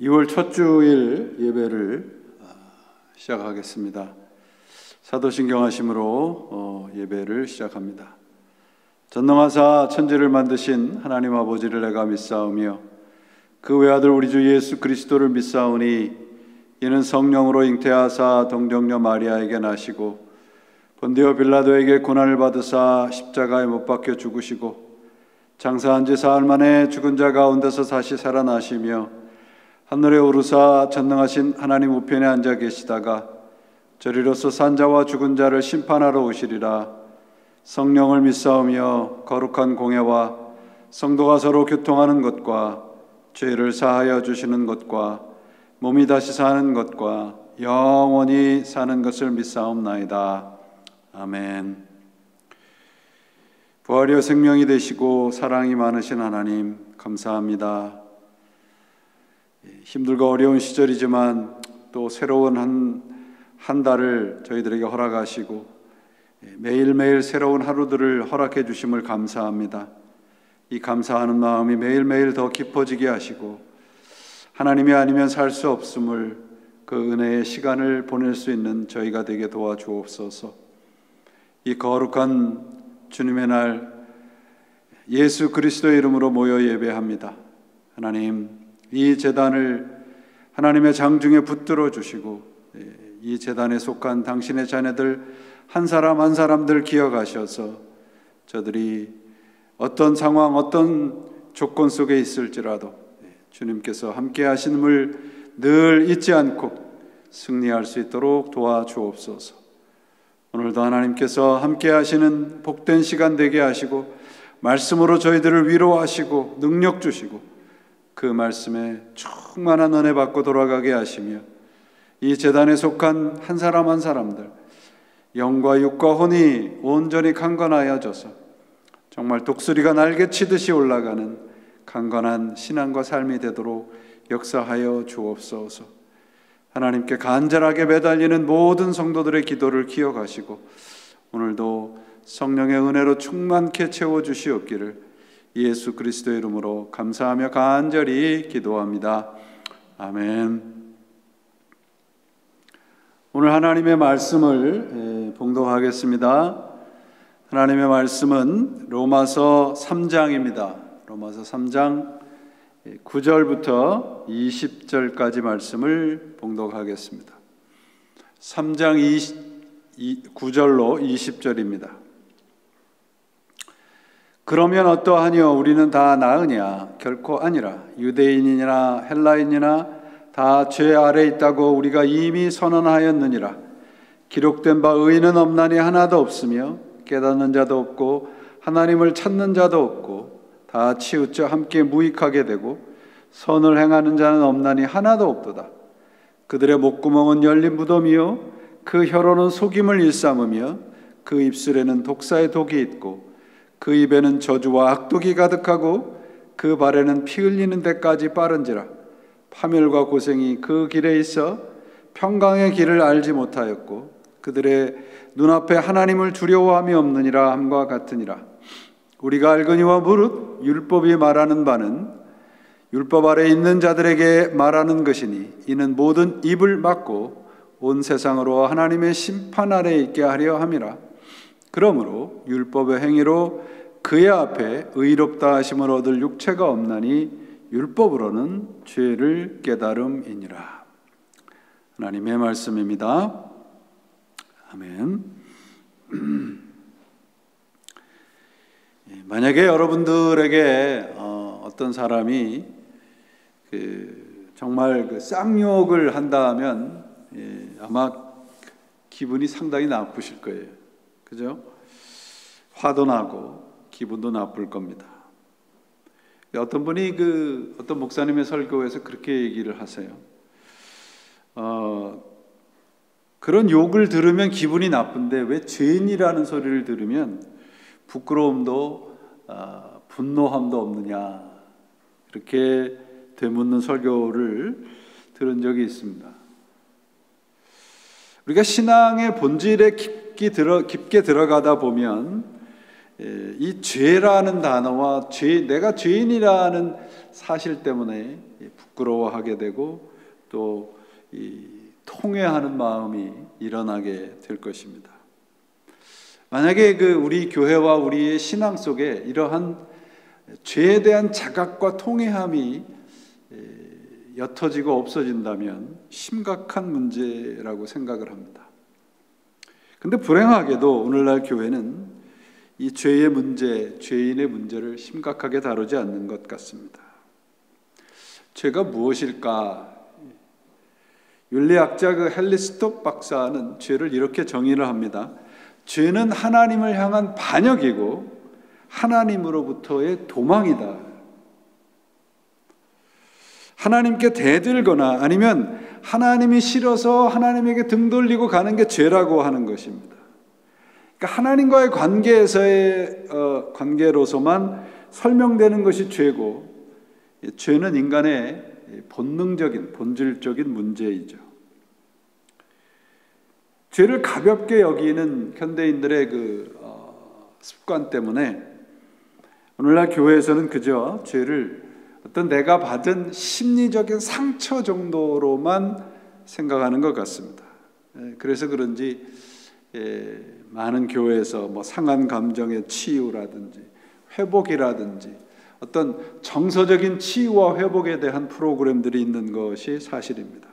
2월 첫 주일 예배를 시작하겠습니다. 사도신경하심으로 예배를 시작합니다. 전능하사 천지를 만드신 하나님 아버지를 내가 믿사오며 그 외아들 우리 주 예수 그리스도를 믿사오니 이는 성령으로 잉태하사 동정녀 마리아에게 나시고 본디오 빌라도에게 고난을 받으사 십자가에 못 박혀 죽으시고 장사한 지 사흘 만에 죽은 자 가운데서 다시 살아나시며 하늘에 오르사 전능하신 하나님 우편에 앉아 계시다가 저리로서 산 자와 죽은 자를 심판하러 오시리라. 성령을 믿사오며 거룩한 공회와 성도가 서로 교통하는 것과 죄를 사하여 주시는 것과 몸이 다시 사는 것과 영원히 사는 것을 믿사옵나이다. 아멘. 부활이요 생명이 되시고 사랑이 많으신 하나님 감사합니다. 힘들고 어려운 시절이지만 또 새로운 한 달을 저희들에게 허락하시고 매일매일 새로운 하루들을 허락해 주심을 감사합니다. 이 감사하는 마음이 매일매일 더 깊어지게 하시고 하나님이 아니면 살 수 없음을 그 은혜의 시간을 보낼 수 있는 저희가 되게 도와주옵소서. 이 거룩한 주님의 날 예수 그리스도의 이름으로 모여 예배합니다. 하나님, 이 제단을 하나님의 장중에 붙들어 주시고 이 제단에 속한 당신의 자녀들 한 사람 한 사람들 기억하셔서 저들이 어떤 상황 어떤 조건 속에 있을지라도 주님께서 함께 하심을 늘 잊지 않고 승리할 수 있도록 도와주옵소서. 오늘도 하나님께서 함께 하시는 복된 시간 되게 하시고 말씀으로 저희들을 위로하시고 능력 주시고 그 말씀에 충만한 은혜 받고 돌아가게 하시며 이 제단에 속한 한 사람 한 사람들 영과 육과 혼이 온전히 강건하여져서 정말 독수리가 날개치듯이 올라가는 강건한 신앙과 삶이 되도록 역사하여 주옵소서. 하나님께 간절하게 매달리는 모든 성도들의 기도를 기억하시고 오늘도 성령의 은혜로 충만케 채워주시옵기를 예수 그리스도의 이름으로 감사하며 간절히 기도합니다. 아멘. 오늘 하나님의 말씀을 봉독하겠습니다. 하나님의 말씀은 로마서 3장입니다. 로마서 3장 9절부터 20절까지 말씀을 봉독하겠습니다. 3장 9절로 20절입니다. 그러면 어떠하뇨? 우리는 다 나으냐? 결코 아니라. 유대인이나 헬라인이나 다 죄 아래 있다고 우리가 이미 선언하였느니라. 기록된 바 의인은 없나니 하나도 없으며 깨닫는 자도 없고 하나님을 찾는 자도 없고 다 치우쳐 함께 무익하게 되고 선을 행하는 자는 없나니 하나도 없도다. 그들의 목구멍은 열린 무덤이요 그 혀로는 속임을 일삼으며 그 입술에는 독사의 독이 있고 그 입에는 저주와 악독이 가득하고 그 발에는 피 흘리는 데까지 빠른지라. 파멸과 고생이 그 길에 있어 평강의 길을 알지 못하였고 그들의 눈앞에 하나님을 두려워함이 없느니라 함과 같으니라. 우리가 알거니와 무릇 율법이 말하는 바는 율법 아래 있는 자들에게 말하는 것이니 이는 모든 입을 막고 온 세상으로 하나님의 심판 아래 있게 하려 함이라. 그러므로 율법의 행위로 그의 앞에 의롭다 하심을 얻을 육체가 없나니 율법으로는 죄를 깨달음이니라. 하나님의 말씀입니다. 아멘. 만약에 여러분들에게 어떤 사람이 정말 쌍욕을 한다면 아마 기분이 상당히 나쁘실 거예요. 그죠? 화도 나고 기분도 나쁠 겁니다. 어떤 분이 어떤 목사님의 설교에서 그렇게 얘기를 하세요. 그런 욕을 들으면 기분이 나쁜데 왜 죄인이라는 소리를 들으면 부끄러움도 분노함도 없느냐, 이렇게 되묻는 설교를 들은 적이 있습니다. 우리가 신앙의 본질에 깊게 들어가다 보면 이 죄라는 단어와 내가 죄인이라는 사실 때문에 부끄러워하게 되고 또 통회하는 마음이 일어나게 될 것입니다. 만약에 우리 교회와 우리의 신앙 속에 이러한 죄에 대한 자각과 통회함이 옅어지고 없어진다면 심각한 문제라고 생각을 합니다. 근데 불행하게도 오늘날 교회는 이 죄의 문제, 죄인의 문제를 심각하게 다루지 않는 것 같습니다. 죄가 무엇일까? 윤리학자 헨리 스톱 박사는 죄를 이렇게 정의를 합니다. 죄는 하나님을 향한 반역이고 하나님으로부터의 도망이다. 하나님께 대들거나 아니면 하나님이 싫어서 하나님에게 등 돌리고 가는 게 죄라고 하는 것입니다. 그러니까 하나님과의 관계로서만 설명되는 것이 죄고, 죄는 인간의 본능적인, 본질적인 문제이죠. 죄를 가볍게 여기는 현대인들의 습관 때문에 오늘날 교회에서는 그저 죄를 어떤 내가 받은 심리적인 상처 정도로만 생각하는 것 같습니다. 그래서 그런지 많은 교회에서 상한 감정의 치유라든지 회복이라든지 어떤 정서적인 치유와 회복에 대한 프로그램들이 있는 것이 사실입니다.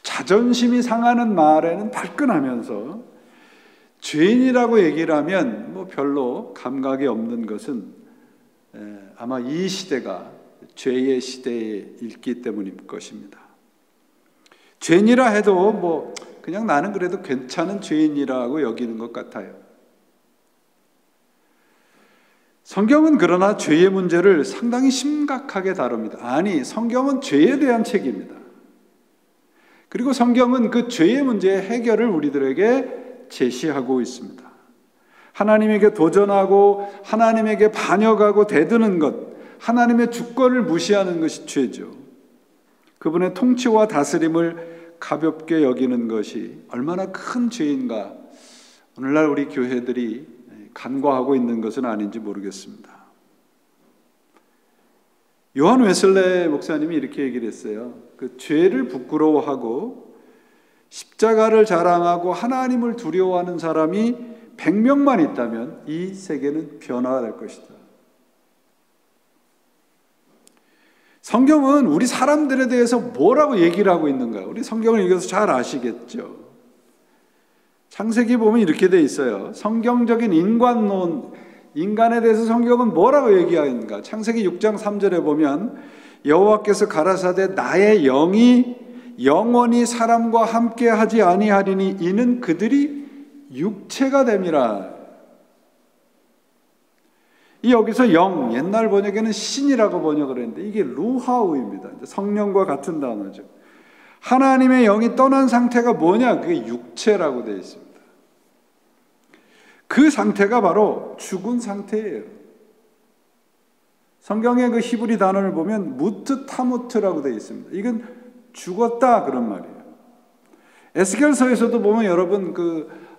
자존심이 상하는 말에는 발끈하면서 죄인이라고 얘기를 하면 별로 감각이 없는 것은 아마 이 시대가 죄의 시대에 있기 때문일 것입니다. 죄인이라 해도 그냥 나는 그래도 괜찮은 죄인이라고 여기는 것 같아요. 성경은 그러나 죄의 문제를 상당히 심각하게 다룹니다. 아니, 성경은 죄에 대한 책입니다. 그리고 성경은 그 죄의 문제의 해결을 우리들에게 제시하고 있습니다. 하나님에게 도전하고 하나님에게 반역하고 대드는 것, 하나님의 주권을 무시하는 것이 죄죠. 그분의 통치와 다스림을 가볍게 여기는 것이 얼마나 큰 죄인가 오늘날 우리 교회들이 간과하고 있는 것은 아닌지 모르겠습니다. 요한 웨슬레 목사님이 이렇게 얘기를 했어요. 죄를 부끄러워하고 십자가를 자랑하고 하나님을 두려워하는 사람이 100명만 있다면 이 세계는 변화가 될 것이다. 성경은 우리 사람들에 대해서 뭐라고 얘기를 하고 있는가? 우리 성경을 읽어서 잘 아시겠죠. 창세기 보면 이렇게 돼 있어요. 성경적인 인간론, 인간에 대해서 성경은 뭐라고 얘기하는가? 창세기 6장 3절에 보면 여호와께서 가라사대 나의 영이 영원히 사람과 함께 하지 아니하리니 이는 그들이 육체가 됨이라. 이 여기서 영, 옛날 번역에는 신이라고 번역을 했는데 이게 루하우입니다. 성령과 같은 단어죠. 하나님의 영이 떠난 상태가 뭐냐? 그게 육체라고 되어 있습니다. 그 상태가 바로 죽은 상태예요. 성경의 그 히브리 단어를 보면 무트 타무트라고 되어 있습니다. 이건 죽었다 그런 말이에요. 에스겔서에서도 보면 여러분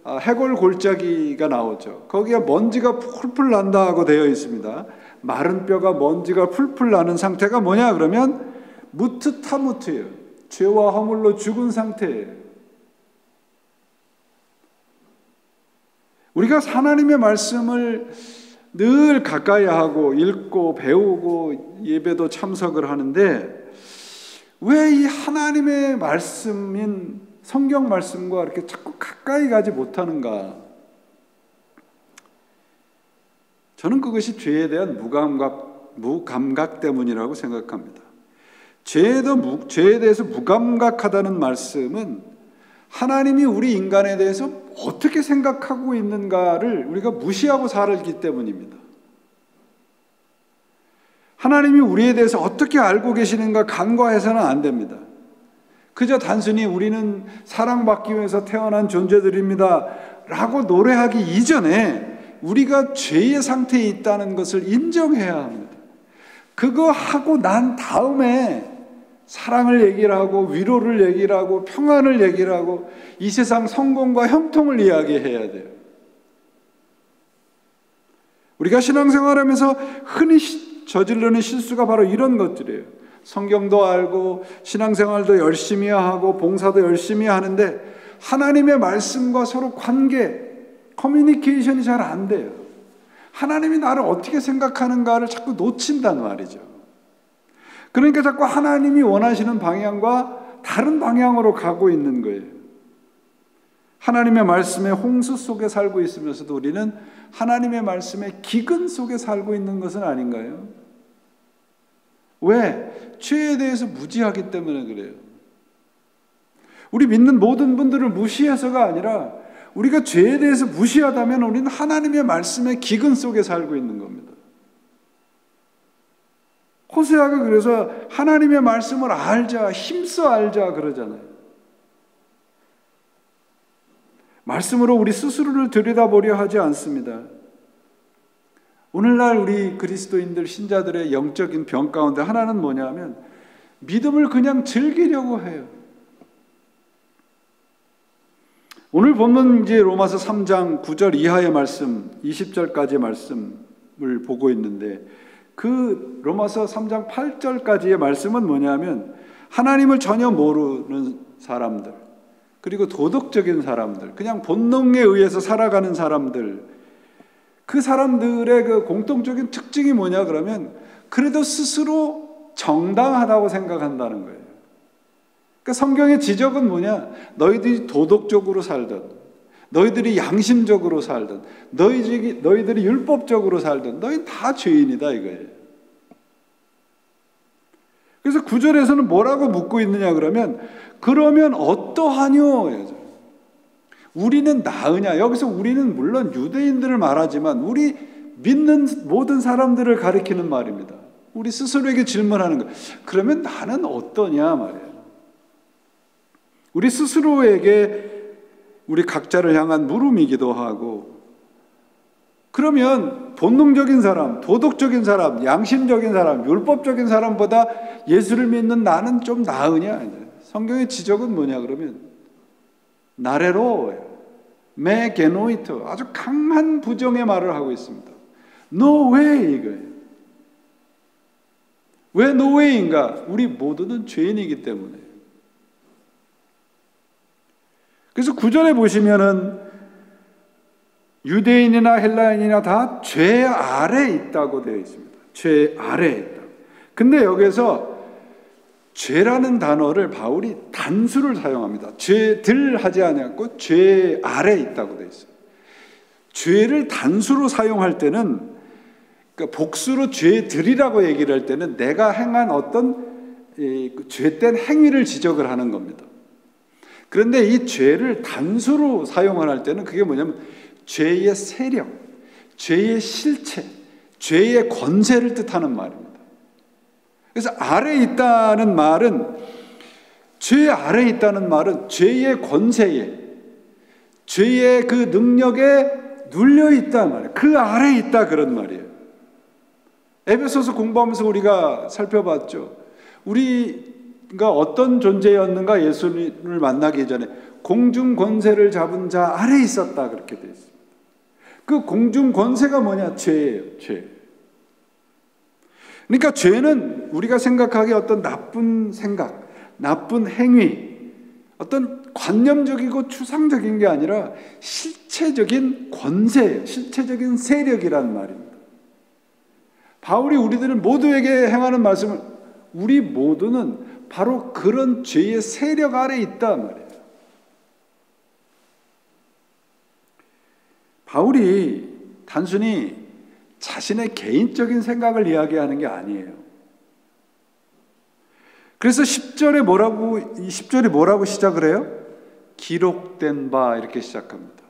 해골 골짜기가 나오죠. 거기에 먼지가 풀풀 난다 하고 되어 있습니다. 마른 뼈가 먼지가 풀풀 나는 상태가 뭐냐 그러면 무트 타무트예요. 죄와 허물로 죽은 상태예요. 우리가 하나님의 말씀을 늘 가까이 하고 읽고 배우고 예배도 참석을 하는데 왜 이 하나님의 말씀인 성경 말씀과 이렇게 자꾸 가까이 가지 못하는가? 저는 그것이 죄에 대한 무감각 때문이라고 생각합니다. 죄에 대해서 무감각하다는 말씀은 하나님이 우리 인간에 대해서 어떻게 생각하고 있는가를 우리가 무시하고 살기 때문입니다. 하나님이 우리에 대해서 어떻게 알고 계시는가 간과해서는 안 됩니다. 그저 단순히 우리는 사랑받기 위해서 태어난 존재들입니다 라고 노래하기 이전에 우리가 죄의 상태에 있다는 것을 인정해야 합니다. 그거 하고 난 다음에 사랑을 얘기를 하고 위로를 얘기를 하고 평안을 얘기를 하고 이 세상 성공과 형통을 이야기해야 돼요. 우리가 신앙생활하면서 흔히 저지르는 실수가 바로 이런 것들이에요. 성경도 알고 신앙생활도 열심히 하고 봉사도 열심히 하는데 하나님의 말씀과 서로 관계, 커뮤니케이션이 잘 안 돼요. 하나님이 나를 어떻게 생각하는가를 자꾸 놓친단 말이죠. 그러니까 자꾸 하나님이 원하시는 방향과 다른 방향으로 가고 있는 거예요. 하나님의 말씀의 홍수 속에 살고 있으면서도 우리는 하나님의 말씀의 기근 속에 살고 있는 것은 아닌가요? 왜? 죄에 대해서 무지하기 때문에 그래요. 우리 믿는 모든 분들을 무시해서가 아니라 우리가 죄에 대해서 무시하다면 우리는 하나님의 말씀의 기근 속에 살고 있는 겁니다. 호세아가 그래서 하나님의 말씀을 알자, 힘써 알자 그러잖아요. 말씀으로 우리 스스로를 들여다보려 하지 않습니다. 오늘날 우리 그리스도인들 신자들의 영적인 병 가운데 하나는 뭐냐면 믿음을 그냥 즐기려고 해요. 오늘 본문 이제 로마서 3장 9절 이하의 말씀, 20절까지의 말씀을 보고 있는데 그 로마서 3장 8절까지의 말씀은 뭐냐면 하나님을 전혀 모르는 사람들, 그리고 도덕적인 사람들, 그냥 본능에 의해서 살아가는 사람들, 그 사람들의 그 공통적인 특징이 뭐냐 그러면 그래도 스스로 정당하다고 생각한다는 거예요. 그러니까 성경의 지적은 뭐냐? 너희들이 도덕적으로 살든, 너희들이 양심적으로 살든, 너희들이 율법적으로 살든, 너희 다 죄인이다 이거예요. 그래서 9절에서는 뭐라고 묻고 있느냐 그러면 그러면 어떠하뇨? 우리는 나으냐? 여기서 우리는 물론 유대인들을 말하지만 우리 믿는 모든 사람들을 가리키는 말입니다. 우리 스스로에게 질문하는 거. 그러면 나는 어떠냐 말이에요. 우리 스스로에게 우리 각자를 향한 물음이기도 하고, 그러면 본능적인 사람, 도덕적인 사람, 양심적인 사람, 율법적인 사람보다 예수를 믿는 나는 좀 나으냐? 성경의 지적은 뭐냐 그러면 나레로, 메게노이트, 아주 강한 부정의 말을 하고 있습니다. No way 이거예요. 왜 no way인가? 우리 모두는 죄인이기 때문에. 그래서 9절에 보시면은 유대인이나 헬라인이나 다 죄 아래에 있다고 되어 있습니다. 죄 아래에 있다. 근데 여기서 죄라는 단어를 바울이 단수를 사용합니다. 죄들 하지 않았고 죄 아래에 있다고 되어 있어요. 죄를 단수로 사용할 때는, 그러니까 복수로 죄들이라고 얘기를 할 때는 내가 행한 어떤 죄된 행위를 지적을 하는 겁니다. 그런데 이 죄를 단수로 사용을 할 때는 그게 뭐냐면 죄의 세력, 죄의 실체, 죄의 권세를 뜻하는 말입니다. 그래서 아래에 있다는 말은, 죄 아래에 있다는 말은 죄의 권세에, 죄의 그 능력에 눌려 있단 말이에요. 그 아래에 있다 그런 말이에요. 에베소서 공부하면서 우리가 살펴봤죠. 우리가 어떤 존재였는가? 예수님을 만나기 전에 공중 권세를 잡은 자 아래에 있었다 그렇게 되어 있습니다. 그 공중 권세가 뭐냐? 죄예요. 죄. 그러니까 죄는 우리가 생각하기에 어떤 나쁜 생각, 나쁜 행위, 어떤 관념적이고 추상적인 게 아니라 실체적인 권세, 실체적인 세력이란 말입니다. 바울이 우리들 모두에게 행하는 말씀은 우리 모두는 바로 그런 죄의 세력 아래에 있단 말이에요. 바울이 단순히 자신의 개인적인 생각을 이야기하는 게 아니에요. 그래서 10절이 뭐라고 시작을 해요? 기록된 바 이렇게 시작합니다.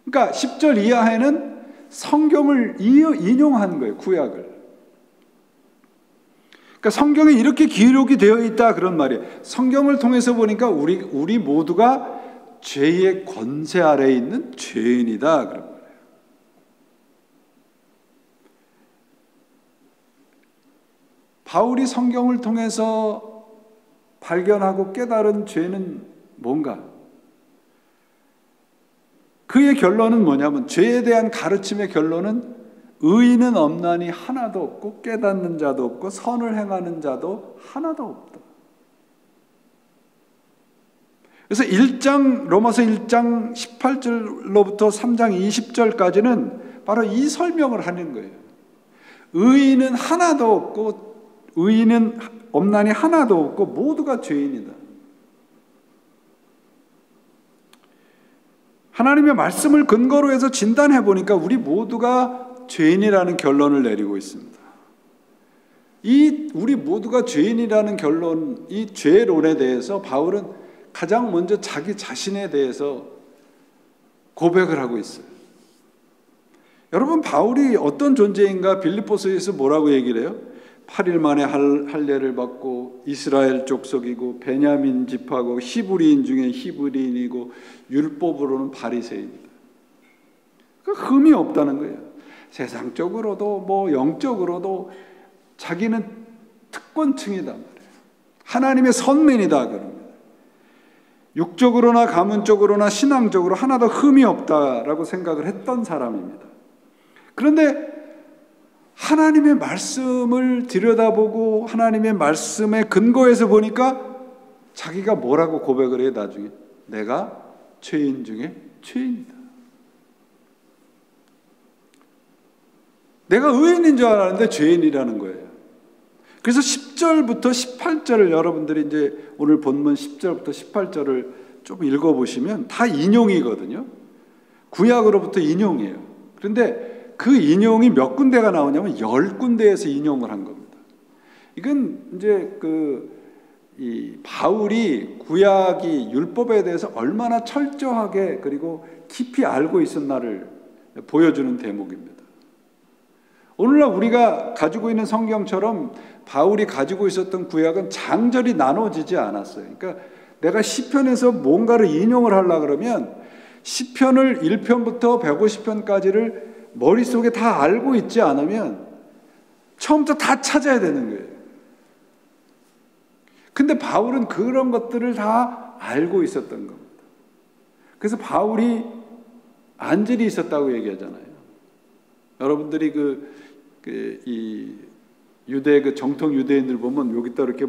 그러니까 10절 이하에는 성경을 인용한 거예요, 구약을. 그러니까 성경에 이렇게 기록이 되어 있다 그런 말이에요. 성경을 통해서 보니까 우리 모두가 죄의 권세 아래에 있는 죄인이다 그런 말이에요. 바울이 성경을 통해서 발견하고 깨달은 죄는 뭔가? 그의 결론은 뭐냐면, 죄에 대한 가르침의 결론은 의인은 없나니 하나도 없고 깨닫는 자도 없고 선을 행하는 자도 하나도 없다. 그래서 로마서 1장 18절로부터 3장 20절까지는 바로 이 설명을 하는 거예요. 의인은 하나도 없고, 의인은 없나니 하나도 없고 모두가 죄인이다. 하나님의 말씀을 근거로 해서 진단해 보니까 우리 모두가 죄인이라는 결론을 내리고 있습니다. 우리 모두가 죄인이라는 결론, 이 죄론에 대해서 바울은 가장 먼저 자기 자신에 대해서 고백을 하고 있어요. 여러분, 바울이 어떤 존재인가 빌립보서에서 뭐라고 얘기를 해요? 8일 만에 할례를 받고 이스라엘 족속이고 베냐민 집하고 히브리인 중에 히브리인이고 율법으로는 바리새인이다. 흠이 없다는 거예요. 세상적으로도 영적으로도 자기는 특권층이다 말이에요. 하나님의 선민이다 그럽니다. 육적으로나 가문적으로나 신앙적으로 하나도 흠이 없다라고 생각을 했던 사람입니다. 그런데 하나님의 말씀을 들여다보고 하나님의 말씀의 근거에서 보니까 자기가 뭐라고 고백을 해요? 나중에 내가 죄인 중에 죄인이다. 내가 의인인 줄 알았는데 죄인이라는 거예요. 그래서 10절부터 18절을 여러분들이 이제 오늘 본문 10절부터 18절을 좀 읽어보시면 다 인용이거든요. 구약으로부터 인용이에요. 그런데 그 인용이 몇 군데가 나오냐면 10군데에서 인용을 한 겁니다. 이건 이제 이 바울이 구약이 율법에 대해서 얼마나 철저하게 그리고 깊이 알고 있었나를 보여주는 대목입니다. 오늘날 우리가 가지고 있는 성경처럼 바울이 가지고 있었던 구약은 장절이 나눠지지 않았어요. 그러니까 내가 시편에서 뭔가를 인용을 하려고 그러면 시편을 1편부터 150편까지를 머릿속에 다 알고 있지 않으면 처음부터 다 찾아야 되는 거예요. 근데 바울은 그런 것들을 다 알고 있었던 겁니다. 그래서 바울이 안절이 있었다고 얘기하잖아요. 여러분들이 이 유대 정통 유대인들 보면 여기다 이렇게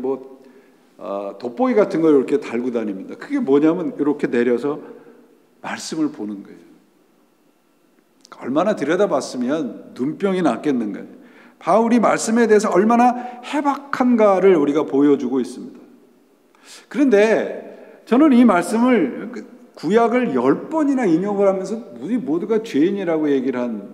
돋보기 같은 걸 이렇게 달고 다닙니다. 그게 뭐냐면 이렇게 내려서 말씀을 보는 거예요. 얼마나 들여다봤으면 눈병이 났겠는가요? 바울이 말씀에 대해서 얼마나 해박한가를 우리가 보여주고 있습니다. 그런데 저는 이 말씀을 구약을 10번이나 인용을 하면서 우리 모두가 죄인이라고 얘기를 한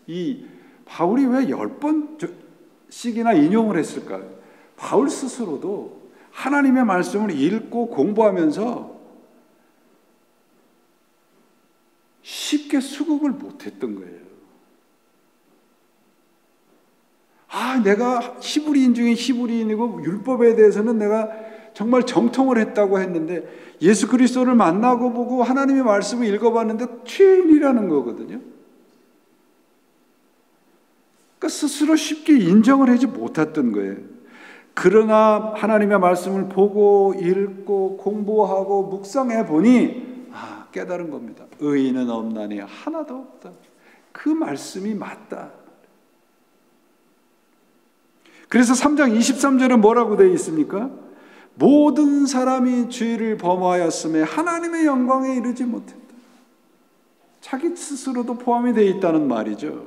이 바울이 왜 10번씩이나 인용을 했을까요? 바울 스스로도 하나님의 말씀을 읽고 공부하면서 쉽게 수긍을 못했던 거예요. 내가 히브리인 중에 히브리인이고 율법에 대해서는 내가 정말 정통을 했다고 했는데 예수 그리스도를 만나고 보고 하나님의 말씀을 읽어봤는데 죄인이라는 거거든요. 그러니까 스스로 쉽게 인정을 하지 못했던 거예요. 그러나 하나님의 말씀을 보고 읽고 공부하고 묵상해 보니 깨달은 겁니다. 의인은 없나니 하나도 없다. 그 말씀이 맞다. 그래서 3장 23절은 뭐라고 되어 있습니까? 모든 사람이 죄를 범하였음에 하나님의 영광에 이르지 못했다. 자기 스스로도 포함이 되어 있다는 말이죠.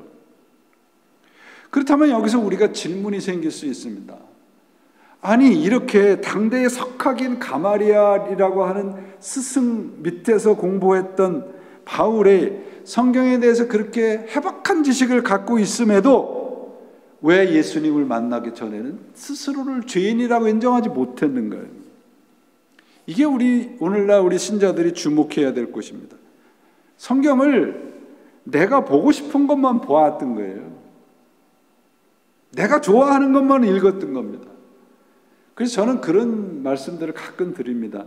그렇다면 여기서 우리가 질문이 생길 수 있습니다. 아니, 이렇게 당대의 석학인 가마리엘이라고 하는 스승 밑에서 공부했던 바울의 성경에 대해서 그렇게 해박한 지식을 갖고 있음에도 왜 예수님을 만나기 전에는 스스로를 죄인이라고 인정하지 못했는가요? 이게 오늘날 우리 신자들이 주목해야 될 것입니다. 성경을 내가 보고 싶은 것만 보았던 거예요. 내가 좋아하는 것만 읽었던 겁니다. 그래서 저는 그런 말씀들을 가끔 드립니다.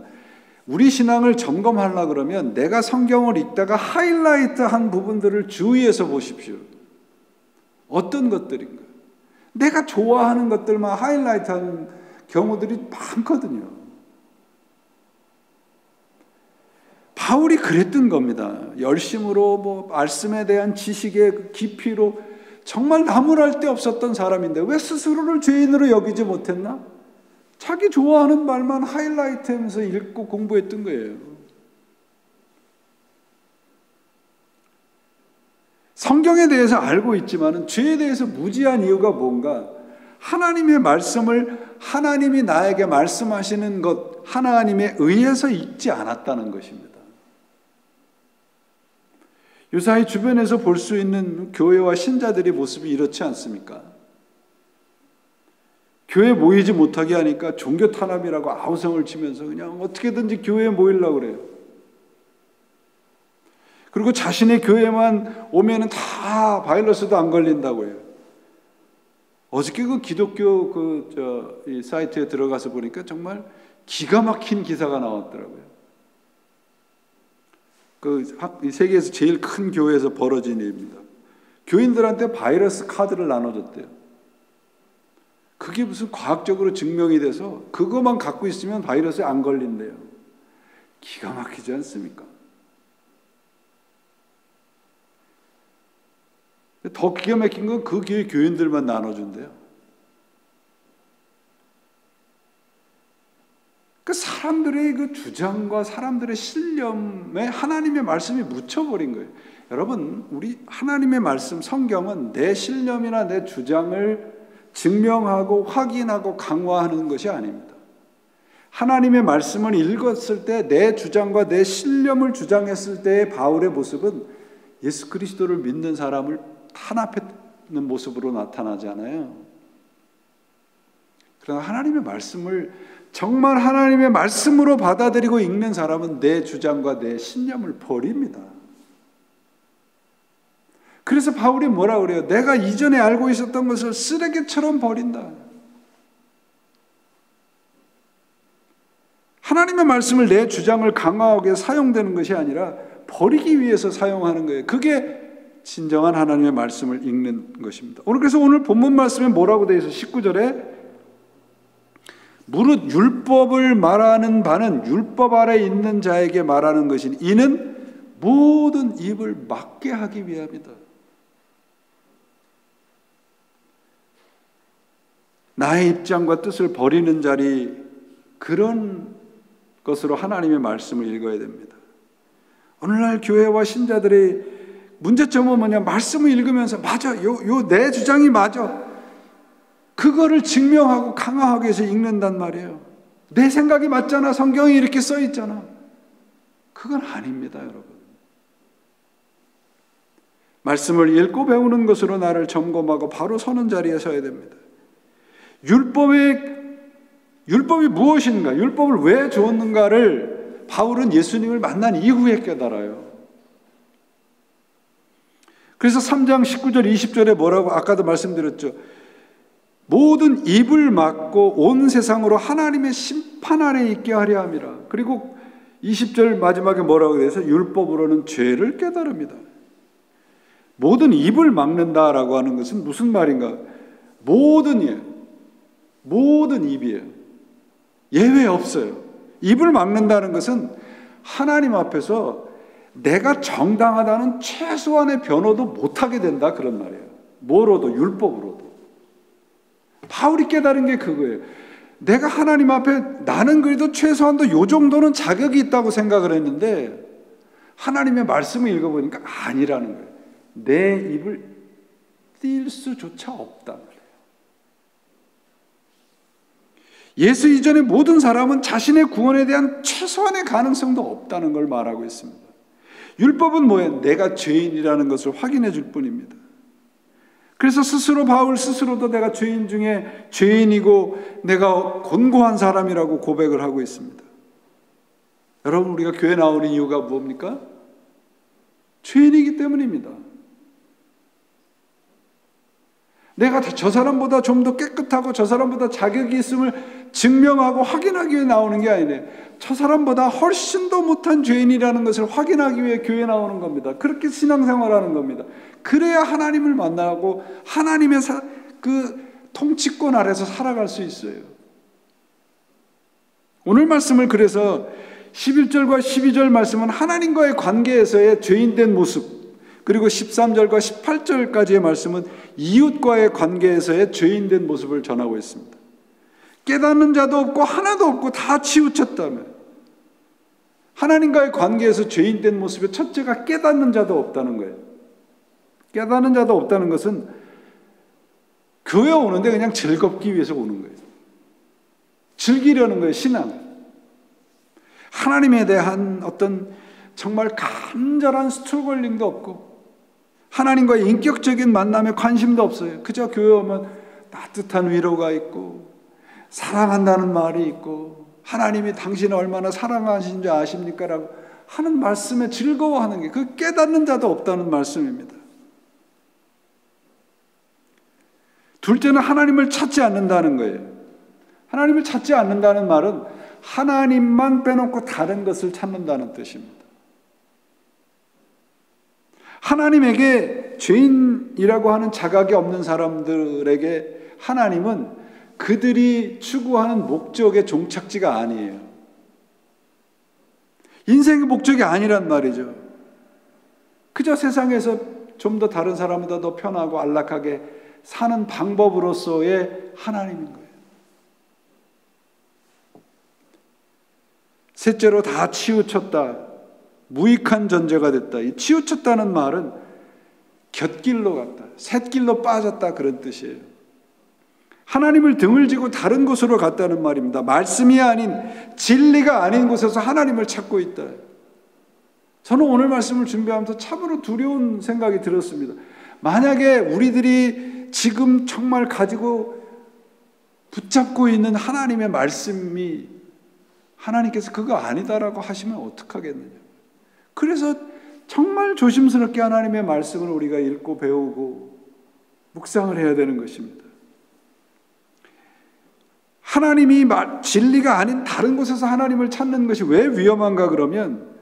우리 신앙을 점검하려고 그러면 내가 성경을 읽다가 하이라이트한 부분들을 주의해서 보십시오. 어떤 것들인가? 내가 좋아하는 것들만 하이라이트한 경우들이 많거든요. 바울이 그랬던 겁니다. 열심으로 말씀에 대한 지식의 깊이로 정말 나무랄 데 없었던 사람인데 왜 스스로를 죄인으로 여기지 못했나? 자기 좋아하는 말만 하이라이트 하면서 읽고 공부했던 거예요. 성경에 대해서 알고 있지만 죄에 대해서 무지한 이유가 뭔가? 하나님의 말씀을 하나님이 나에게 말씀하시는 것 하나님에 의해서 읽지 않았다는 것입니다. 유사히 주변에서 볼 수 있는 교회와 신자들의 모습이 이렇지 않습니까? 교회 모이지 못하게 하니까 종교 탄압이라고 아우성을 치면서 그냥 어떻게든지 교회에 모이려고 그래요. 그리고 자신의 교회만 오면은 다 바이러스도 안 걸린다고 해요. 어저께 그 기독교 이 사이트에 들어가서 보니까 정말 기가 막힌 기사가 나왔더라고요. 이 세계에서 제일 큰 교회에서 벌어진 일입니다. 교인들한테 바이러스 카드를 나눠줬대요. 그게 무슨 과학적으로 증명이 돼서 그것만 갖고 있으면 바이러스에 안 걸린대요. 기가 막히지 않습니까? 더 기가 막힌 건 그 교회 교인들만 나눠준대요. 그 사람들의 그 주장과 사람들의 신념에 하나님의 말씀이 묻혀버린 거예요. 여러분, 우리 하나님의 말씀, 성경은 내 신념이나 내 주장을 증명하고 확인하고 강화하는 것이 아닙니다. 하나님의 말씀을 읽었을 때 내 주장과 내 신념을 주장했을 때의 바울의 모습은 예수 그리스도를 믿는 사람을 탄압하는 모습으로 나타나잖아요. 그러나 하나님의 말씀을 정말 하나님의 말씀으로 받아들이고 읽는 사람은 내 주장과 내 신념을 버립니다. 그래서 바울이 뭐라 그래요? 내가 이전에 알고 있었던 것을 쓰레기처럼 버린다. 하나님의 말씀을 내 주장을 강화하게 사용되는 것이 아니라 버리기 위해서 사용하는 거예요. 그게 진정한 하나님의 말씀을 읽는 것입니다. 그래서 오늘 본문 말씀에 뭐라고 되어 있어요? 19절에 무릇 율법을 말하는 바는 율법 아래 있는 자에게 말하는 것이니 이는 모든 입을 막게 하기 위함이다. 나의 입장과 뜻을 버리는 자리, 그런 것으로 하나님의 말씀을 읽어야 됩니다. 오늘날 교회와 신자들의 문제점은 뭐냐? 말씀을 읽으면서 맞아, 요 내 주장이 맞아, 그거를 증명하고 강화하기 위해서 읽는단 말이에요. 내 생각이 맞잖아, 성경이 이렇게 써 있잖아. 그건 아닙니다, 여러분. 말씀을 읽고 배우는 것으로 나를 점검하고 바로 서는 자리에 서야 됩니다. 율법이 무엇인가, 율법을 왜 주었는가를 바울은 예수님을 만난 이후에 깨달아요. 그래서 3장 19절 20절에 뭐라고 아까도 말씀드렸죠. 모든 입을 막고 온 세상으로 하나님의 심판 아래 있게 하려 함이라. 그리고 20절 마지막에 뭐라고 해서 율법으로는 죄를 깨달습니다. 모든 입을 막는다라고 하는 것은 무슨 말인가? 모든 입이에요. 예외 없어요. 입을 막는다는 것은 하나님 앞에서 내가 정당하다는 최소한의 변호도 못하게 된다, 그런 말이에요. 뭐로도, 율법으로도. 바울이 깨달은 게 그거예요. 내가 하나님 앞에 나는 그래도 최소한도 요 정도는 자격이 있다고 생각을 했는데 하나님의 말씀을 읽어보니까 아니라는 거예요. 내 입을 띌 수조차 없다는 거예요. 예수 이전의 모든 사람은 자신의 구원에 대한 최소한의 가능성도 없다는 걸 말하고 있습니다. 율법은 뭐예요? 내가 죄인이라는 것을 확인해 줄 뿐입니다. 그래서 바울 스스로도 내가 죄인 중에 죄인이고 내가 곤고한 사람이라고 고백을 하고 있습니다. 여러분, 우리가 교회 나오는 이유가 뭡니까? 죄인이기 때문입니다. 내가 저 사람보다 좀 더 깨끗하고 저 사람보다 자격이 있음을 증명하고 확인하기 위해 나오는 게 아니네. 저 사람보다 훨씬 더 못한 죄인이라는 것을 확인하기 위해 교회에 나오는 겁니다. 그렇게 신앙생활하는 겁니다. 그래야 하나님을 만나고 하나님의 그 통치권 아래서 살아갈 수 있어요. 오늘 말씀을 그래서 11절과 12절 말씀은 하나님과의 관계에서의 죄인된 모습, 그리고 13절과 18절까지의 말씀은 이웃과의 관계에서의 죄인된 모습을 전하고 있습니다. 깨닫는 자도 없고 하나도 없고 다 치우쳤다며. 하나님과의 관계에서 죄인된 모습의 첫째가 깨닫는 자도 없다는 거예요. 깨닫는 자도 없다는 것은 교회 오는데 그냥 즐겁기 위해서 오는 거예요. 즐기려는 거예요, 신앙. 하나님에 대한 어떤 정말 간절한 스토리텔링도 없고 하나님과의 인격적인 만남에 관심도 없어요. 그저 교회 오면 따뜻한 위로가 있고 사랑한다는 말이 있고 하나님이 당신을 얼마나 사랑하시는지 아십니까? 라고 하는 말씀에 즐거워하는 게 그 깨닫는 자도 없다는 말씀입니다. 둘째는 하나님을 찾지 않는다는 거예요. 하나님을 찾지 않는다는 말은 하나님만 빼놓고 다른 것을 찾는다는 뜻입니다. 하나님에게 죄인이라고 하는 자각이 없는 사람들에게 하나님은 그들이 추구하는 목적의 종착지가 아니에요. 인생의 목적이 아니란 말이죠. 그저 세상에서 좀 더 다른 사람보다 더 편하고 안락하게 사는 방법으로서의 하나님인 거예요. 셋째로 다 치우쳤다. 무익한 존재가 됐다. 이 치우쳤다는 말은 곁길로 갔다, 샛길로 빠졌다 그런 뜻이에요. 하나님을 등을 지고 다른 곳으로 갔다는 말입니다. 말씀이 아닌 진리가 아닌 곳에서 하나님을 찾고 있다. 저는 오늘 말씀을 준비하면서 참으로 두려운 생각이 들었습니다. 만약에 우리들이 지금 정말 가지고 붙잡고 있는 하나님의 말씀이 하나님께서 그거 아니다라고 하시면 어떡하겠느냐. 그래서 정말 조심스럽게 하나님의 말씀을 우리가 읽고 배우고 묵상을 해야 되는 것입니다. 하나님이 진리가 아닌 다른 곳에서 하나님을 찾는 것이 왜 위험한가 그러면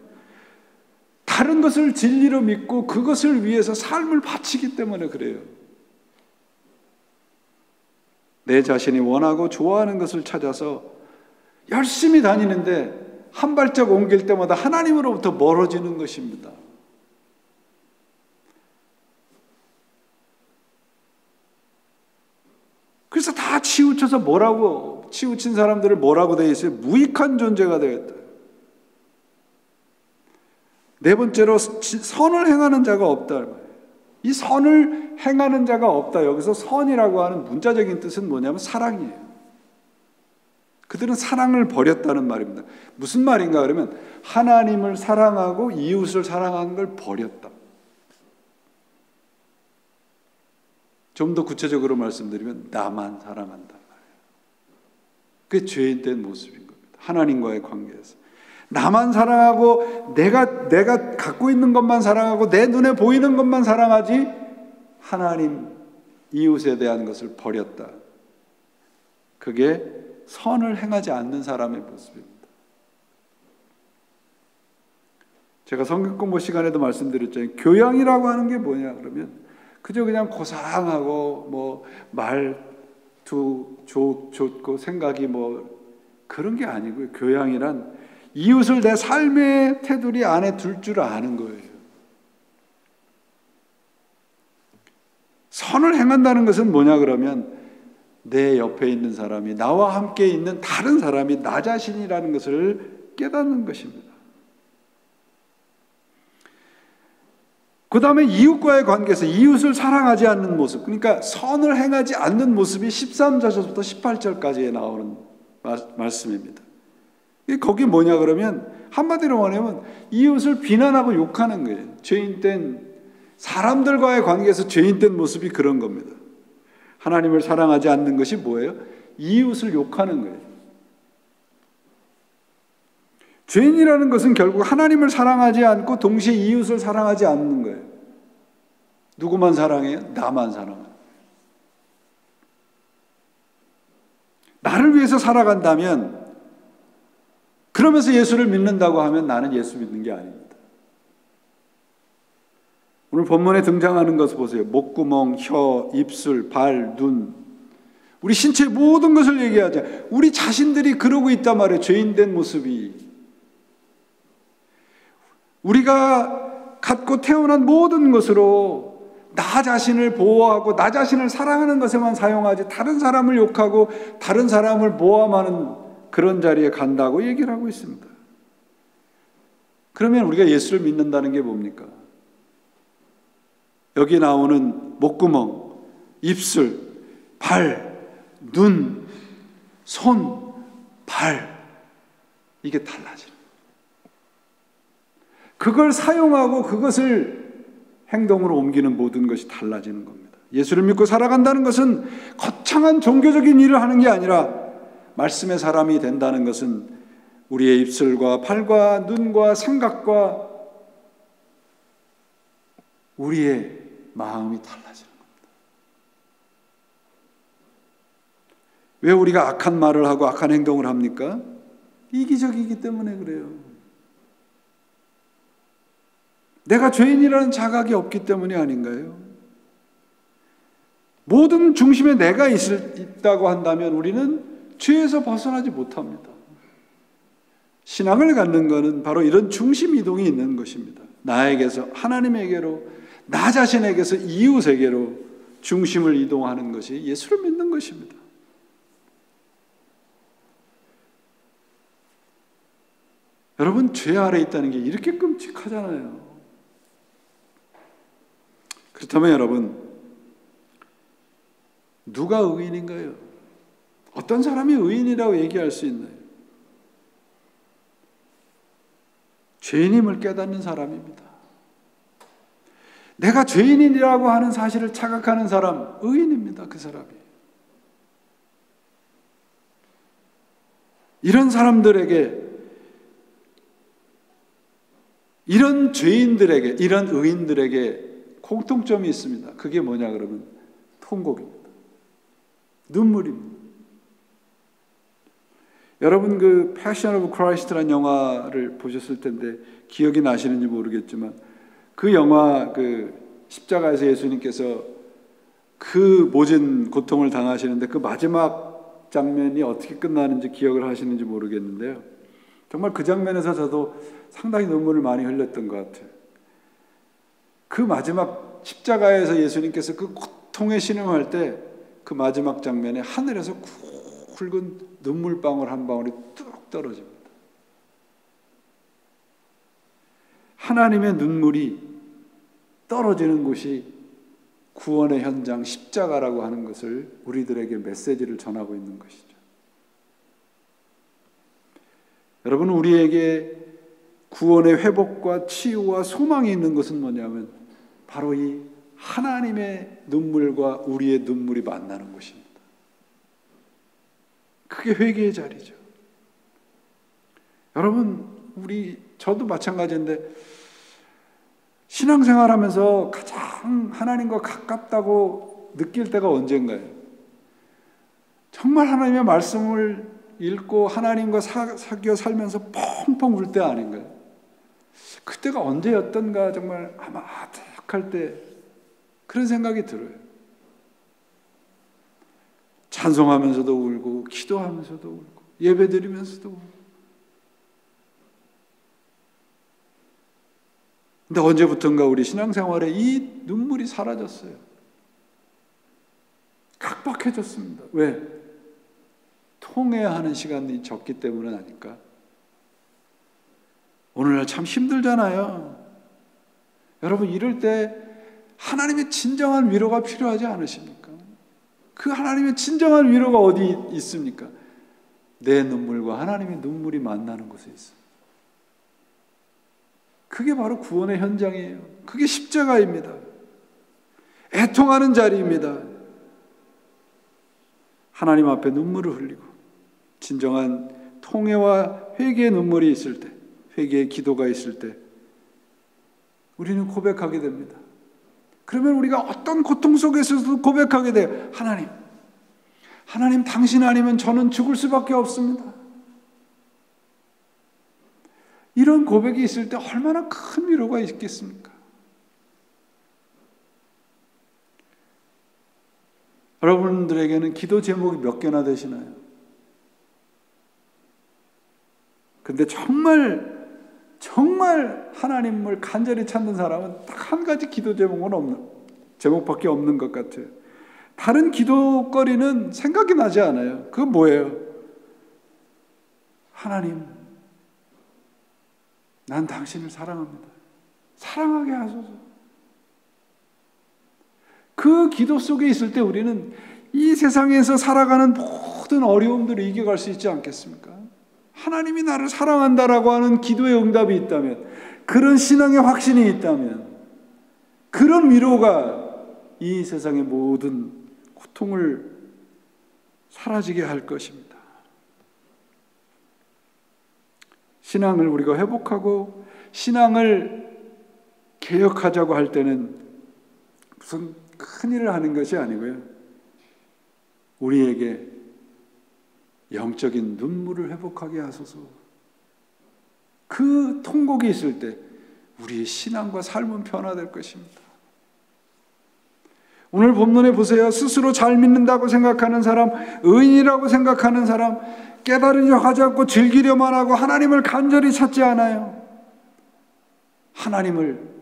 다른 것을 진리로 믿고 그것을 위해서 삶을 바치기 때문에 그래요. 내 자신이 원하고 좋아하는 것을 찾아서 열심히 다니는데 한 발짝 옮길 때마다 하나님으로부터 멀어지는 것입니다. 그래서 다 치우쳐서 뭐라고, 치우친 사람들을 뭐라고 되어 있어요? 무익한 존재가 되었다. 네 번째로 선을 행하는 자가 없다. 이 선을 행하는 자가 없다. 여기서 선이라고 하는 문자적인 뜻은 뭐냐면 사랑이에요. 그들은 사랑을 버렸다는 말입니다. 무슨 말인가 그러면 하나님을 사랑하고 이웃을 사랑하는 걸 버렸다. 좀 더 구체적으로 말씀드리면 나만 사랑한단 말이에요. 그게 죄인된 모습인 겁니다. 하나님과의 관계에서 나만 사랑하고 내가 갖고 있는 것만 사랑하고 내 눈에 보이는 것만 사랑하지 하나님, 이웃에 대한 것을 버렸다. 그게 선을 행하지 않는 사람의 모습입니다. 제가 성경 공부 시간에도 말씀드렸잖아요. 교양이라고 하는 게 뭐냐 그러면 그저 그냥 고상하고 뭐 말투 좋고 생각이 뭐 그런 게 아니고요. 교양이란 이웃을 내 삶의 테두리 안에 둘 줄 아는 거예요. 선을 행한다는 것은 뭐냐 그러면 내 옆에 있는 사람이, 나와 함께 있는 다른 사람이 나 자신이라는 것을 깨닫는 것입니다. 그 다음에 이웃과의 관계에서 이웃을 사랑하지 않는 모습, 그러니까 선을 행하지 않는 모습이 13절부터 18절까지에 나오는 말씀입니다. 거기 뭐냐 그러면 한마디로 말하면 이웃을 비난하고 욕하는 거예요. 죄인된 사람들과의 관계에서 죄인된 모습이 그런 겁니다. 하나님을 사랑하지 않는 것이 뭐예요? 이웃을 욕하는 거예요. 죄인이라는 것은 결국 하나님을 사랑하지 않고 동시에 이웃을 사랑하지 않는 거예요. 누구만 사랑해요? 나만 사랑해요. 나를 위해서 살아간다면, 그러면서 예수를 믿는다고 하면 나는 예수 믿는 게 아닙니다. 오늘 본문에 등장하는 것을 보세요. 목구멍, 혀, 입술, 발, 눈, 우리 신체의 모든 것을 얘기하자. 우리 자신들이 그러고 있단 말이에요. 죄인된 모습이. 우리가 갖고 태어난 모든 것으로 나 자신을 보호하고 나 자신을 사랑하는 것에만 사용하지 다른 사람을 욕하고 다른 사람을 모함하는 그런 자리에 간다고 얘기를 하고 있습니다. 그러면 우리가 예수를 믿는다는 게 뭡니까? 여기 나오는 목구멍, 입술, 발, 눈, 손, 발, 이게 달라지는 거예요. 그걸 사용하고 그것을 행동으로 옮기는 모든 것이 달라지는 겁니다. 예수를 믿고 살아간다는 것은 거창한 종교적인 일을 하는 게 아니라 말씀의 사람이 된다는 것은 우리의 입술과 팔과 눈과 생각과 우리의 마음이 달라지는 겁니다. 왜 우리가 악한 말을 하고 악한 행동을 합니까? 이기적이기 때문에 그래요. 내가 죄인이라는 자각이 없기 때문이 아닌가요? 모든 중심에 내가 있다고 한다면 우리는 죄에서 벗어나지 못합니다. 신앙을 갖는 것은 바로 이런 중심 이동이 있는 것입니다. 나에게서 하나님에게로, 나 자신에게서 이웃에게로 중심을 이동하는 것이 예수를 믿는 것입니다. 여러분, 죄 아래 있다는 게 이렇게 끔찍하잖아요. 그렇다면 여러분, 누가 의인인가요? 어떤 사람이 의인이라고 얘기할 수 있나요? 죄인임을 깨닫는 사람입니다. 내가 죄인이라고 하는 사실을 자각하는 사람, 의인입니다. 그 사람이. 이런 사람들에게, 이런 죄인들에게, 이런 의인들에게 공통점이 있습니다. 그게 뭐냐 그러면 통곡입니다. 눈물입니다. 여러분 그 패션 오브 크라이스트라는 영화를 보셨을 텐데 기억이 나시는지 모르겠지만 그 영화 그 십자가에서 예수님께서 그 모진 고통을 당하시는데 그 마지막 장면이 어떻게 끝나는지 기억을 하시는지 모르겠는데요. 정말 그 장면에서 저도 상당히 눈물을 많이 흘렸던 것 같아요. 그 마지막 십자가에서 예수님께서 그 고통에 신음할 때 그 마지막 장면에 하늘에서 굵은 눈물방울 한 방울이 뚝 떨어집니다. 하나님의 눈물이 떨어지는 곳이 구원의 현장 십자가라고 하는 것을 우리들에게 메시지를 전하고 있는 것이죠. 여러분, 우리에게 구원의 회복과 치유와 소망이 있는 것은 뭐냐면 바로 이 하나님의 눈물과 우리의 눈물이 만나는 곳입니다. 그게 회개의 자리죠. 여러분, 저도 마찬가지인데 신앙생활하면서 가장 하나님과 가깝다고 느낄 때가 언젠가요? 정말 하나님의 말씀을 읽고 하나님과 사귀어 살면서 펑펑 울 때 아닌가요? 그때가 언제였던가 정말 아마 아득할 때 그런 생각이 들어요. 찬송하면서도 울고 기도하면서도 울고 예배드리면서도 울고. 근데 언제부턴가 우리 신앙생활에 이 눈물이 사라졌어요. 각박해졌습니다. 왜? 통해야 하는 시간이 적기 때문은 아닐까? 오늘날 참 힘들잖아요. 여러분, 이럴 때 하나님의 진정한 위로가 필요하지 않으십니까? 그 하나님의 진정한 위로가 어디 있습니까? 내 눈물과 하나님의 눈물이 만나는 곳에 있습니다. 그게 바로 구원의 현장이에요. 그게 십자가입니다. 애통하는 자리입니다. 하나님 앞에 눈물을 흘리고 진정한 통회와 회개의 눈물이 있을 때, 회개의 기도가 있을 때 우리는 고백하게 됩니다. 그러면 우리가 어떤 고통 속에서도 고백하게 돼요. 하나님 당신 아니면 저는 죽을 수밖에 없습니다. 이런 고백이 있을 때 얼마나 큰 위로가 있겠습니까? 여러분들에게는 기도 제목이 몇 개나 되시나요? 근데 정말 정말 하나님을 간절히 찾는 사람은 딱 한 가지 기도 제목밖에 없는 것 같아요. 다른 기도거리는 생각이 나지 않아요. 그건 뭐예요? 하나님, 난 당신을 사랑합니다. 사랑하게 하소서. 그 기도 속에 있을 때 우리는 이 세상에서 살아가는 모든 어려움들을 이겨갈 수 있지 않겠습니까? 하나님이 나를 사랑한다라고 하는 기도의 응답이 있다면, 그런 신앙의 확신이 있다면, 그런 위로가 이 세상의 모든 고통을 사라지게 할 것입니다. 신앙을 우리가 회복하고 신앙을 개혁하자고 할 때는 무슨 큰일을 하는 것이 아니고요, 우리에게 영적인 눈물을 회복하게 하소서. 그 통곡이 있을 때 우리의 신앙과 삶은 변화될 것입니다. 오늘 본문에 보세요. 스스로 잘 믿는다고 생각하는 사람, 의인이라고 생각하는 사람, 깨달으려 하지 않고 즐기려만 하고 하나님을 간절히 찾지 않아요. 하나님을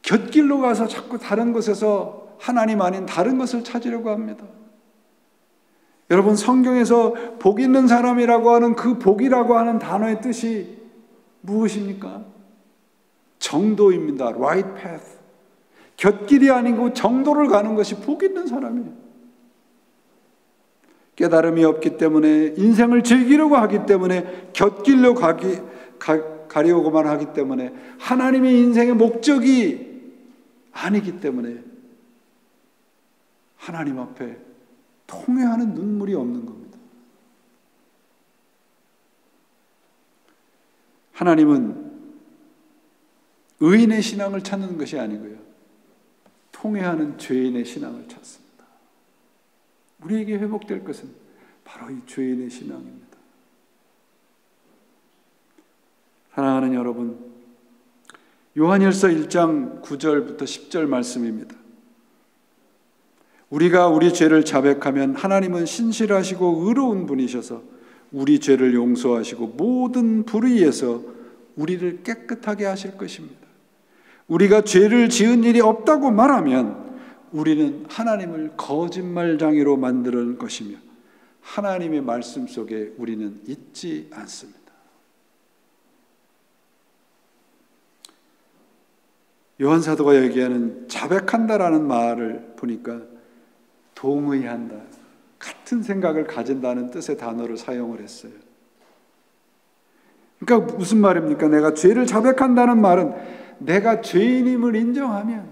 곁길로 가서 자꾸 다른 곳에서 하나님 아닌 다른 것을 찾으려고 합니다. 여러분, 성경에서 복 있는 사람이라고 하는 그 복이라고 하는 단어의 뜻이 무엇입니까? 정도입니다. right path. 곁길이 아니고 정도를 가는 것이 복 있는 사람이에요. 깨달음이 없기 때문에, 인생을 즐기려고 하기 때문에, 곁길로 가려고만 하기 때문에, 하나님의 인생의 목적이 아니기 때문에 하나님 앞에 통회하는 눈물이 없는 겁니다. 하나님은 의인의 신앙을 찾는 것이 아니고요, 통회하는 죄인의 신앙을 찾습니다. 우리에게 회복될 것은 바로 이 죄인의 신앙입니다. 사랑하는 여러분, 요한일서 1장 9절부터 10절 말씀입니다. 우리가 우리 죄를 자백하면 하나님은 신실하시고 의로운 분이셔서 우리 죄를 용서하시고 모든 불의에서 우리를 깨끗하게 하실 것입니다. 우리가 죄를 지은 일이 없다고 말하면 우리는 하나님을 거짓말장애로 만드는 것이며 하나님의 말씀 속에 우리는 있지 않습니다. 요한 사도가 얘기하는 자백한다라는 말을 보니까 동의한다, 같은 생각을 가진다는 뜻의 단어를 사용을 했어요. 그러니까 무슨 말입니까? 내가 죄를 자백한다는 말은 내가 죄인임을 인정하면,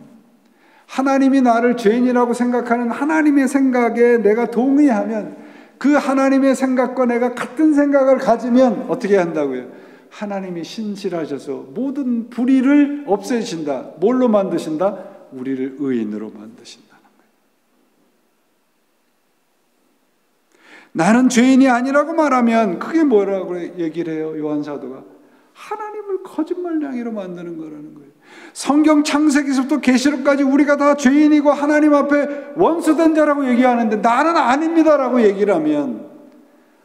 하나님이 나를 죄인이라고 생각하는 하나님의 생각에 내가 동의하면, 그 하나님의 생각과 내가 같은 생각을 가지면 어떻게 한다고요? 하나님이 신실하셔서 모든 불의를 없애신다. 뭘로 만드신다? 우리를 의인으로 만드신다는 거예요. 나는 죄인이 아니라고 말하면 그게 뭐라고 얘기를 해요? 요한 사도가 하나님을 거짓말쟁이로 만드는 거라는 거예요. 성경 창세기서부터 계시록까지 우리가 다 죄인이고 하나님 앞에 원수된 자라고 얘기하는데 나는 아닙니다라고 얘기를 하면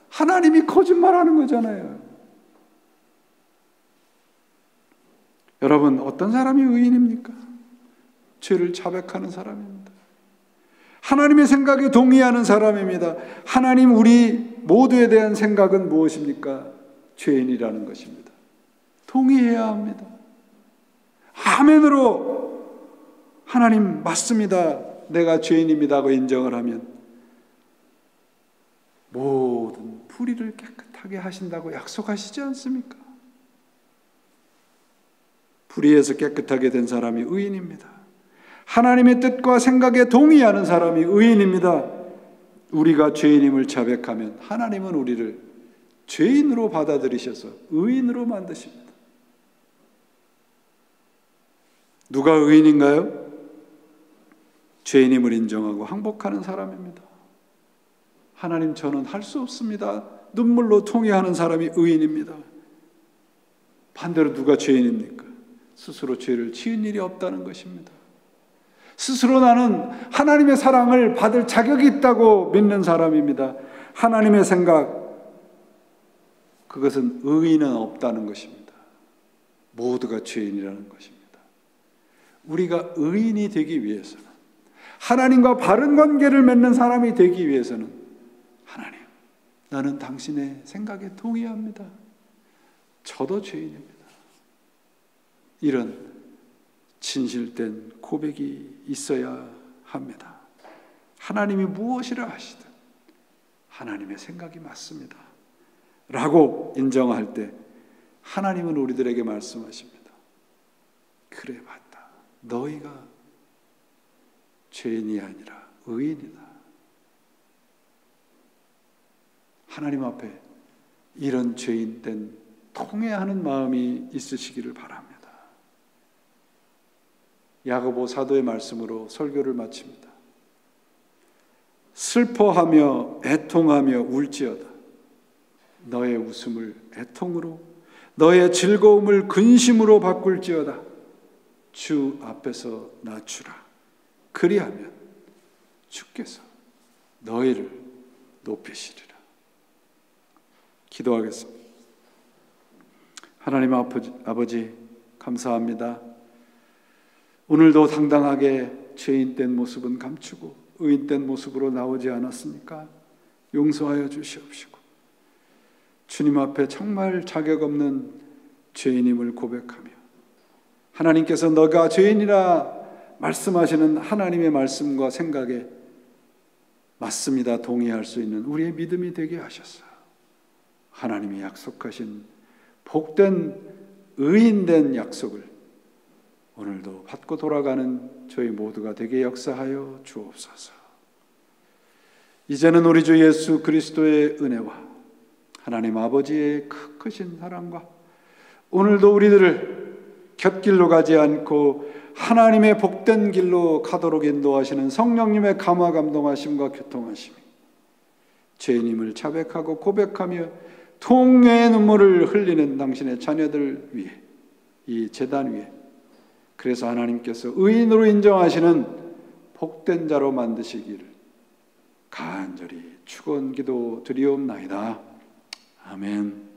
하나님이 거짓말하는 거잖아요. 여러분, 어떤 사람이 의인입니까? 죄를 자백하는 사람입니다. 하나님의 생각에 동의하는 사람입니다. 하나님, 우리 모두에 대한 생각은 무엇입니까? 죄인이라는 것입니다. 동의해야 합니다. 아멘으로 하나님 맞습니다, 내가 죄인입니다 하고 인정을 하면 모든 불의를 깨끗하게 하신다고 약속하시지 않습니까? 불의에서 깨끗하게 된 사람이 의인입니다. 하나님의 뜻과 생각에 동의하는 사람이 의인입니다. 우리가 죄인임을 자백하면 하나님은 우리를 죄인으로 받아들이셔서 의인으로 만드십니다. 누가 의인인가요? 죄인임을 인정하고 항복하는 사람입니다. 하나님, 저는 할 수 없습니다. 눈물로 통회하는 사람이 의인입니다. 반대로 누가 죄인입니까? 스스로 죄를 지은 일이 없다는 것입니다. 스스로 나는 하나님의 사랑을 받을 자격이 있다고 믿는 사람입니다. 하나님의 생각, 그것은 의인은 없다는 것입니다. 모두가 죄인이라는 것입니다. 우리가 의인이 되기 위해서는, 하나님과 바른 관계를 맺는 사람이 되기 위해서는, 하나님, 나는 당신의 생각에 동의합니다. 저도 죄인입니다. 이런 진실된 고백이 있어야 합니다. 하나님이 무엇이라 하시든 하나님의 생각이 맞습니다 라고 인정할 때 하나님은 우리들에게 말씀하십니다. 그래, 맞다. 너희가 죄인이 아니라 의인이다. 하나님 앞에 이런 죄인된 통회하는 마음이 있으시기를 바랍니다. 야고보 사도의 말씀으로 설교를 마칩니다. 슬퍼하며 애통하며 울지어다. 너의 웃음을 애통으로, 너의 즐거움을 근심으로 바꿀지어다. 주 앞에서 낮추라. 그리하면 주께서 너희를 높이시리라. 기도하겠습니다. 하나님 아버지, 감사합니다. 오늘도 당당하게 죄인된 모습은 감추고 의인된 모습으로 나오지 않았습니까? 용서하여 주시옵시고 주님 앞에 정말 자격 없는 죄인임을 고백하며 하나님께서 너가 죄인이라 말씀하시는 하나님의 말씀과 생각에 맞습니다, 동의할 수 있는 우리의 믿음이 되게 하셨어요. 하나님이 약속하신 복된 의인된 약속을 오늘도 받고 돌아가는 저희 모두가 되게 역사하여 주옵소서. 이제는 우리 주 예수 그리스도의 은혜와 하나님 아버지의 크신 사랑과 오늘도 우리들을 곁길로 가지 않고 하나님의 복된 길로 가도록 인도하시는 성령님의 감화 감동하심과 교통하심이 죄인임을 자백하고 고백하며 통회의 눈물을 흘리는 당신의 자녀들 위해, 이 제단 위에, 그래서 하나님께서 의인으로 인정하시는 복된 자로 만드시기를 간절히 축원기도 드리옵나이다. 아멘.